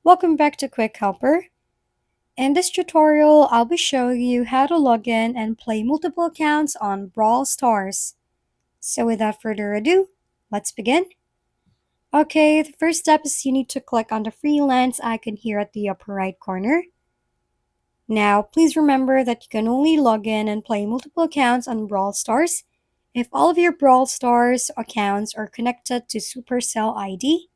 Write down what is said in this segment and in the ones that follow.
Welcome back to Quick Helper. In this tutorial, I'll be showing you how to log in and play multiple accounts on Brawl Stars. So without further ado, let's begin. Okay, the first step is you need to click on the freelance icon here at the upper right corner. Now, please remember that you can only log in and play multiple accounts on Brawl Stars if all of your Brawl Stars accounts are connected to Supercell ID.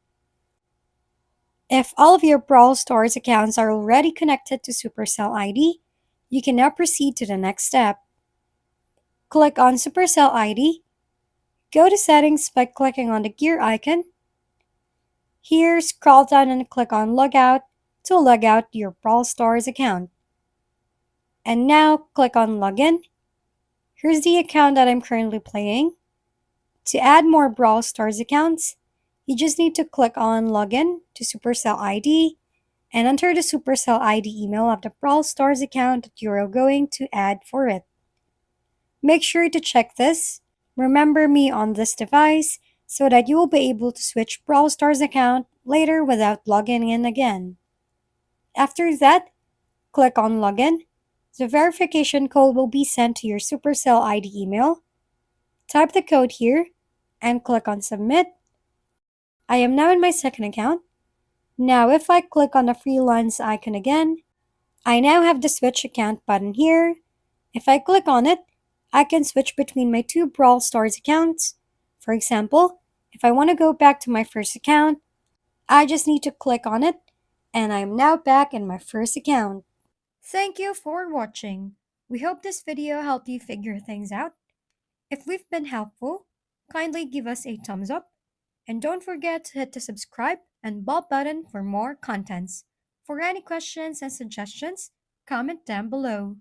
If all of your Brawl Stars accounts are already connected to Supercell ID, you can now proceed to the next step. Click on Supercell ID, go to Settings by clicking on the gear icon. Here, scroll down and click on Logout to log out your Brawl Stars account. And now, click on Login. Here's the account that I'm currently playing. To add more Brawl Stars accounts, you just need to click on Login to Supercell ID and enter the Supercell ID email of the Brawl Stars account that you are going to add for it. Make sure to check this, remember me on this device, so that you will be able to switch Brawl Stars account later without logging in again. After that, click on Login. The verification code will be sent to your Supercell ID email. Type the code here and click on Submit. I am now in my second account. Now if I click on the freelance icon again, I now have the switch account button here. If I click on it, I can switch between my two Brawl Stars accounts. For example, if I want to go back to my first account, I just need to click on it, and I am now back in my first account. Thank you for watching. We hope this video helped you figure things out. If we've been helpful, kindly give us a thumbs up, and don't forget to hit the subscribe and bell button for more contents. For any questions and suggestions, comment down below.